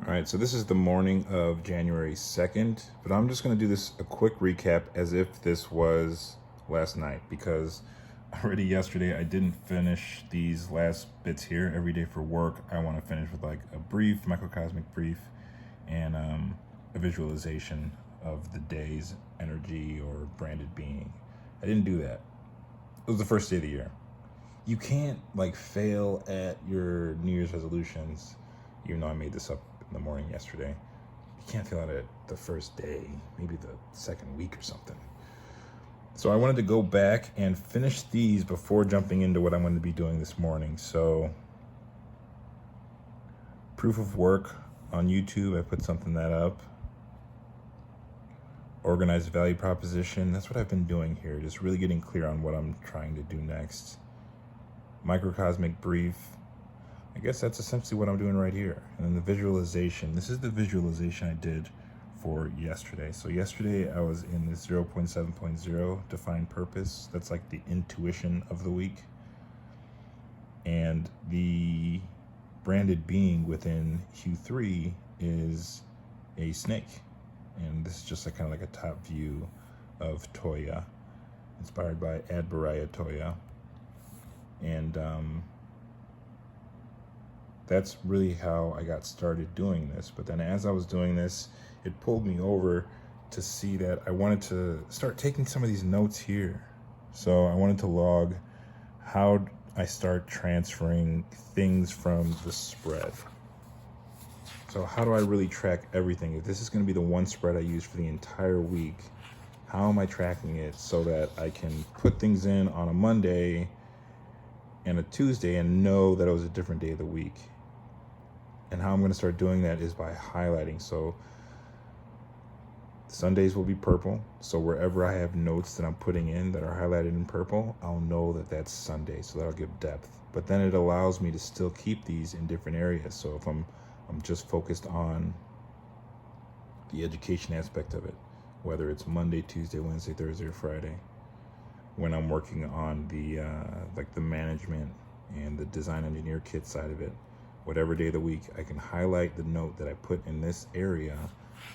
All right, so this is the morning of January 2nd, but I'm just going to do this a quick recap as if this was last night, because already yesterday I didn't finish these last bits here. Every day for work, I want to finish with like a brief, microcosmic brief, and a visualization of the day's energy or branded being. I didn't do that. It was the first day of the year. You can't like fail at your New Year's resolutions, even though I made this up in the morning yesterday. You can't fail at it the first day, maybe the second week or something. So I wanted to go back and finish these before jumping into what I'm going to be doing this morning. So proof of work on YouTube, I put something that up. Organized value proposition, that's what I've been doing here, just really getting clear on what I'm trying to do next. Microcosmic brief, I guess that's essentially what I'm doing right here. And then the visualization, this is the visualization I did for yesterday. So yesterday I was in this 0.7.0 defined purpose. That's like the intuition of the week. And the branded being within Q3 is a snake. And this is just kind of like a top view of Toya, inspired by Adbaraya Toya. And that's really how I got started doing this. But then as I was doing this, it pulled me over to see that I wanted to start taking some of these notes here. So I wanted to log how I start transferring things from the spread. So how do I really track everything? If this is going to be the one spread I use for the entire week, how am I tracking it so that I can put things in on a Monday and a Tuesday and know that it was a different day of the week? And how I'm going to start doing that is by highlighting. So Sundays will be purple. So wherever I have notes that I'm putting in that are highlighted in purple, I'll know that that's Sunday. So that'll give depth. But then it allows me to still keep these in different areas. So if I'm just focused on the education aspect of it, whether it's Monday, Tuesday, Wednesday, Thursday, or Friday. When I'm working on the like the management and the design engineer kit side of it, whatever day of the week, I can highlight the note that I put in this area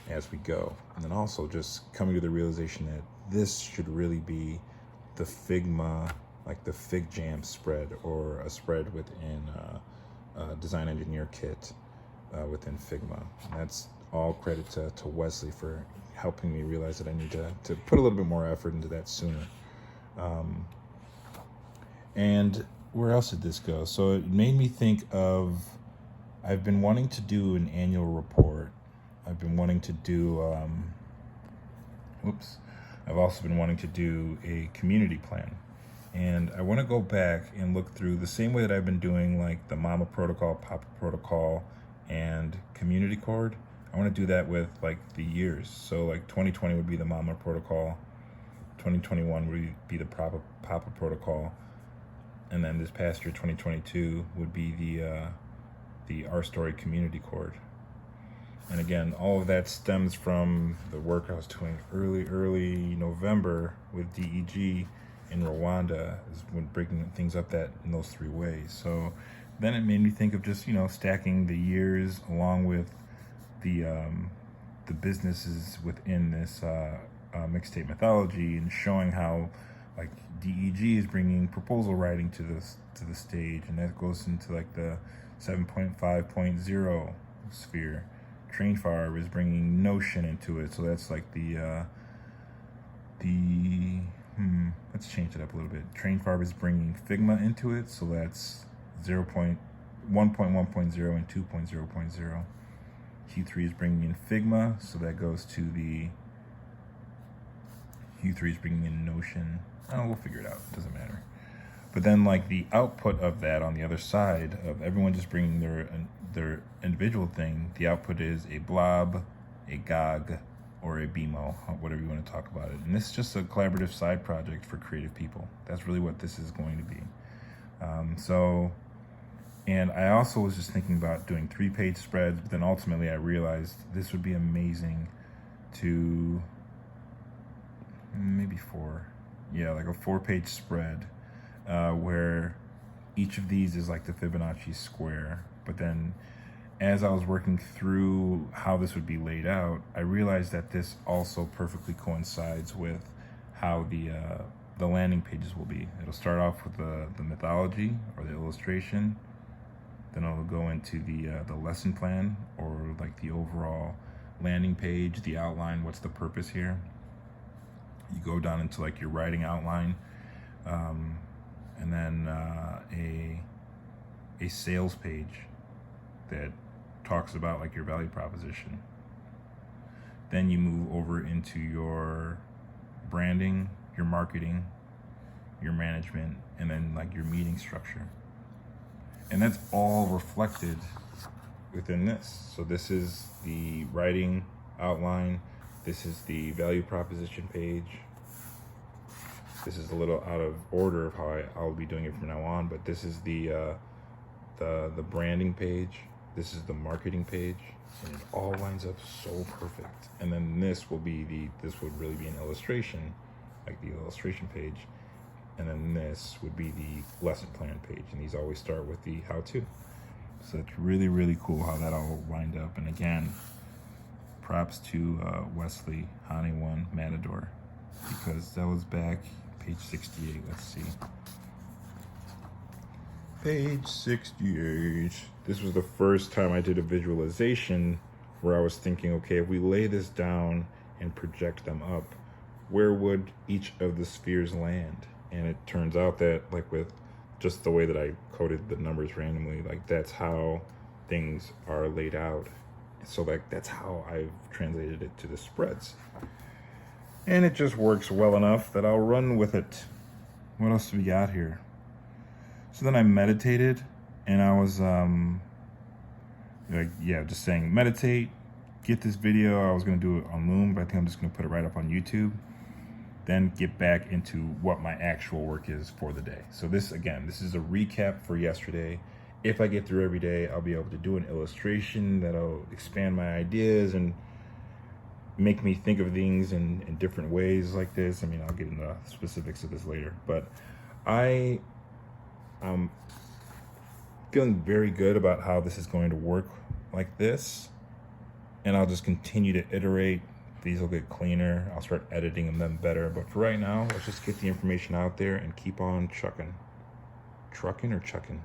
as we go. And then also just coming to the realization that this should really be the Figma, like the Fig Jam spread, or a spread within a design engineer kit within Figma. And that's all credit to Wesley for helping me realize that I need to put a little bit more effort into that sooner. And where else did this go? So it made me think of, I've been wanting to do an annual report. I've been wanting to do, I've also been wanting to do a community plan. And I want to go back and look through the same way that I've been doing like the Mama Protocol, Papa Protocol, and Community Cord. I want to do that with like the years. So like 2020 would be the Mama Protocol, 2021 would be the Papa Protocol, and then this past year 2022 would be the Our Story Community Cord. And again, all of that stems from the work I was doing early November with DEG in Rwanda, is when breaking things up that in those three ways. So then it made me think of just stacking the years along with the businesses within this mixtape mythology, and showing how like DEG is bringing proposal writing to the stage, and that goes into like the 7.5.0 sphere. Train Farm is bringing Notion into it, so that's like let's change it up a little bit. Train Farm is bringing Figma into it, so that's 1.1.0 and 2.0.0. Q3 is bringing in Figma, so that goes to the Q3 is bringing in Notion. Oh, we'll figure it out. It doesn't matter. But then, like the output of that on the other side of everyone just bringing their individual thing, the output is a blob, a GOG, or a BMO, whatever you want to talk about it. And this is just a collaborative side project for creative people. That's really what this is going to be. And I also was just thinking about doing 3-page spreads, but then ultimately I realized this would be amazing to maybe 4. Yeah, like a 4-page spread where each of these is like the Fibonacci square, but then as I was working through how this would be laid out, I realized that this also perfectly coincides with how the landing pages will be. It'll start off with the mythology or the illustration, then it'll go into the lesson plan, or like the overall landing page, the outline, what's the purpose here. You go down into like your writing outline, and then a sales page that talks about like your value proposition. Then you move over into your branding, your marketing, your management, and then like your meeting structure. And that's all reflected within this. So this is the writing outline. This is the value proposition page. This is a little out of order of how I'll be doing it from now on, but this is the branding page. This is the marketing page, and it all lines up so perfect. And then this would really be an illustration, like the illustration page. And then this would be the lesson plan page, and these always start with the how-to. So it's really, really cool how that all lined up. And again, props to Wesley Honeyone Matador, because that was back page 68. Let's see. Page 68. This was the first time I did a visualization where I was thinking, okay, if we lay this down and project them up, where would each of the spheres land? And it turns out that, like, with just the way that I coded the numbers randomly, like that's how things are laid out. So like that's how I've translated it to the spreads. And it just works well enough that I'll run with it. What else do we got here? So then I meditated, and I was just saying meditate, get this video. I was gonna do it on Loom, but I think I'm just gonna put it right up on YouTube. Then get back into what my actual work is for the day. So this is a recap for yesterday. If I get through every day, I'll be able to do an illustration that'll expand my ideas and make me think of things in different ways like this. I mean, I'll get into specifics of this later, but I'm feeling very good about how this is going to work like this. And I'll just continue to iterate. These will get cleaner. I'll start editing them better. But for right now, let's just get the information out there and keep on trucking. Trucking or chucking?